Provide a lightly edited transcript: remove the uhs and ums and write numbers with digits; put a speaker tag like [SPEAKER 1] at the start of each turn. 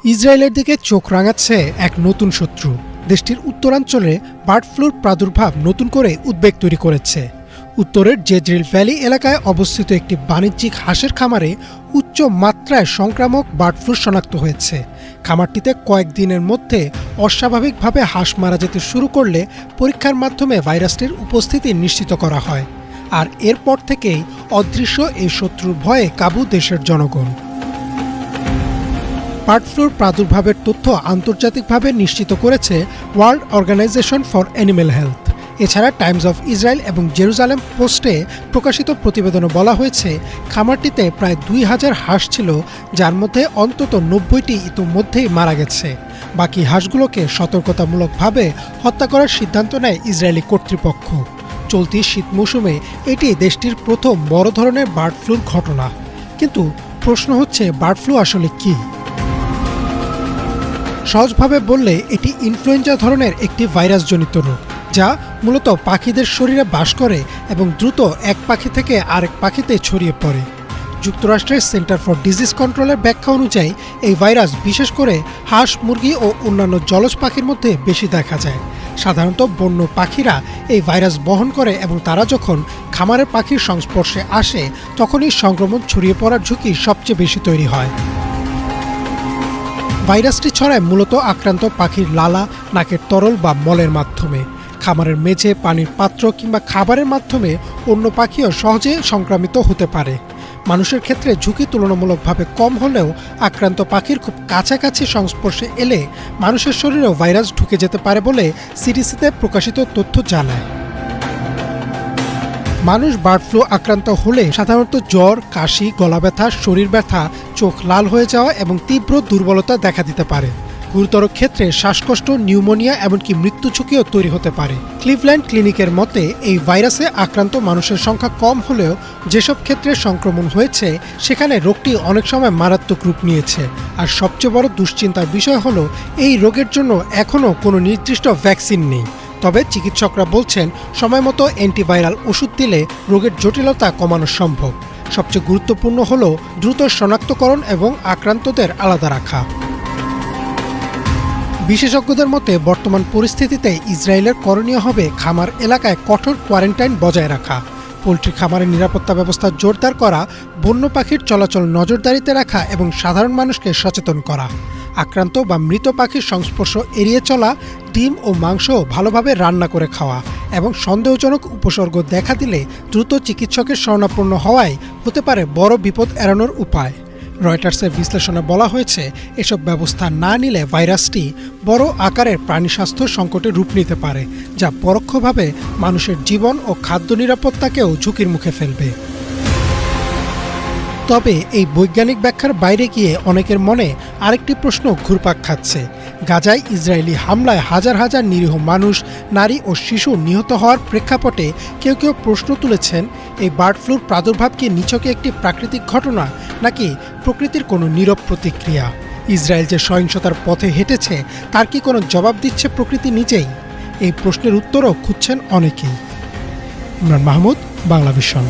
[SPEAKER 1] ইসরায়েলের দিকে চোখ রাঙাচ্ছে এক নতুন শত্রু। দেশটির উত্তরাঞ্চলে বার্ড ফ্লুর প্রাদুর্ভাব নতুন করে উদ্বেগ তৈরি করেছে। উত্তরের জেজরিল ভ্যালি এলাকায় অবস্থিত একটি বাণিজ্যিক হাঁসের খামারে উচ্চ মাত্রায় সংক্রামক বার্ড ফ্লু শনাক্ত হয়েছে। খামারটিতে কয়েকদিনের মধ্যে অস্বাভাবিকভাবে হাঁস মারা যেতে শুরু করলে পরীক্ষার মাধ্যমে ভাইরাসটির উপস্থিতি নিশ্চিত করা হয়। আর এরপর থেকেই অদৃশ্য এই শত্রুর ভয়ে কাবু দেশের জনগণ। বার্ড ফ্লুর প্রাদুর্ভাবের তথ্য আন্তর্জাতিকভাবে নিশ্চিত করেছে world organisation for animal health. এছাড়া টাইমস অফ ইসরায়েল এবং জেরুজালেম পোস্টে প্রকাশিত প্রতিবেদনে বলা হয়েছে, খামারটিতে প্রায় 2000 হাঁস ছিল, যার মধ্যে অন্তত 90টি ইতিমধ্যেই মারা গেছে। বাকি হাঁসগুলোকে সতর্কতামূলকভাবে হত্যা করার সিদ্ধান্ত নেয় ইসরায়েলি কর্তৃপক্ষ। চলতি শীত মৌসুমে এটি দেশটির প্রথম বড় ধরনের বার্ড ফ্লুর ঘটনা। কিন্তু প্রশ্ন হচ্ছে, বার্ড ফ্লু আসলে কী? সহজভাবে বললে এটি ইনফ্লুয়েঞ্জা ধরনের একটি ভাইরাসজনিত রোগ, যা মূলত পাখিদের শরীরে বাস করে এবং দ্রুত এক পাখি থেকে আরেক পাখিতে ছড়িয়ে পড়ে। যুক্তরাষ্ট্রের সেন্টার ফর ডিজিজ কন্ট্রোলের ব্যাখ্যা অনুযায়ী এই ভাইরাস বিশেষ করে হাঁস, মুরগি ও অন্যান্য জলজ পাখির মধ্যে বেশি দেখা যায়। সাধারণত বন্য পাখিরা এই ভাইরাস বহন করে এবং তারা যখন খামারের পাখির সংস্পর্শে আসে তখনই সংক্রমণ ছড়িয়ে পড়ার ঝুঁকি সবচেয়ে বেশি তৈরি হয়। ভাইরাসটি ছড়ায় মূলত আক্রান্ত পাখির লালা, নাকের তরল বা মলের মাধ্যমে। খামারের মেঝে, পানির পাত্র কিংবা খাবারের মাধ্যমে অন্য পাখিও সহজে সংক্রামিত হতে পারে। মানুষের ক্ষেত্রে ঝুঁকি তুলনামূলকভাবে কম হলেও আক্রান্ত পাখির খুব কাছাকাছি সংস্পর্শে এলে মানুষের শরীরেও ভাইরাস ঢুকে যেতে পারে বলে সিডিসিতে প্রকাশিত তথ্য জানায়। মানুষ বার্ড ফ্লু আক্রান্ত হলে সাধারণত জ্বর, কাশি, গলা ব্যথা, শরীর ব্যথা, চোখ লাল হয়ে যাওয়া এবং তীব্র দুর্বলতা দেখা দিতে পারে। গুরুতর ক্ষেত্রে শ্বাসকষ্ট, নিউমোনিয়া এমনকি মৃত্যু ঝুঁকিও তৈরি হতে পারে। ক্লিভল্যান্ড ক্লিনিকের মতে, এই ভাইরাসে আক্রান্ত মানুষের সংখ্যা কম হলেও যেসব ক্ষেত্রে সংক্রমণ হয়েছে সেখানে রোগটি অনেক সময় মারাত্মক রূপ নিয়েছে। আর সবচেয়ে বড় দুশ্চিন্তার বিষয় হলো, এই রোগের জন্য এখনও কোনো নির্দিষ্ট ভ্যাকসিন নেই। তবে চিকিৎসকরা বলছেন, সময়মতো অ্যান্টিভাইরাল ওষুধ দিলে রোগের জটিলতা কমানো সম্ভব। সবচেয়ে গুরুত্বপূর্ণ হলো দ্রুত শনাক্তকরণ এবং আক্রান্তদের আলাদা রাখা। বিশেষজ্ঞদের মতে, বর্তমান পরিস্থিতিতে ইসরায়েলের করণীয় হবে খামার এলাকায় কঠোর কোয়ারেন্টাইন বজায় রাখা, পোলট্রি খামারের নিরাপত্তা ব্যবস্থা জোরদার করা, বন্য পাখির চলাচল নজরদারিতে রাখা এবং সাধারণ মানুষকে সচেতন করা। আক্রান্ত বা মৃত পাখির সংস্পর্শ এড়িয়ে চলা, ডিম ও মাংস ভালোভাবে রান্না করে খাওয়া এবং সন্দেহজনক উপসর্গ দেখা দিলে দ্রুত চিকিৎসকের শরণাপন্ন হওয়াই হতে পারে বড় বিপদ এড়ানোর উপায়। রয়টার্সের বিশ্লেষণে বলা হয়েছে, এসব ব্যবস্থা না নিলে ভাইরাসটি বড় আকারের প্রাণী স্বাস্থ্য সংকটে রূপ নিতে পারে, যা পরোক্ষভাবে মানুষের জীবন ও খাদ্য নিরাপত্তাকেও ঝুঁকির মুখে ফেলবে। তবে এই বৈজ্ঞানিক ব্যাখ্যার বাইরে গিয়ে অনেকের মনে আরেকটি প্রশ্ন ঘুরপাক খাচ্ছে। গাজায় ইসরায়েলি হামলায় হাজার হাজার নিরীহ মানুষ, নারী ও শিশু নিহত হওয়ার প্রেক্ষাপটে কেউ কেউ প্রশ্ন তুলেছেন, এই বার্ড ফ্লুর প্রাদুর্ভাব কি নিছকে একটি প্রাকৃতিক ঘটনা, নাকি প্রকৃতির কোনো নীরব প্রতিক্রিয়া? ইসরায়েল যে সহিংসতার পথে হেঁটেছে তার কি কোনো জবাব দিচ্ছে প্রকৃতি নিজেই? এই প্রশ্নের উত্তরও খুঁজছেন অনেকেই। ইমরান মাহমুদ, বাংলা ভিশন।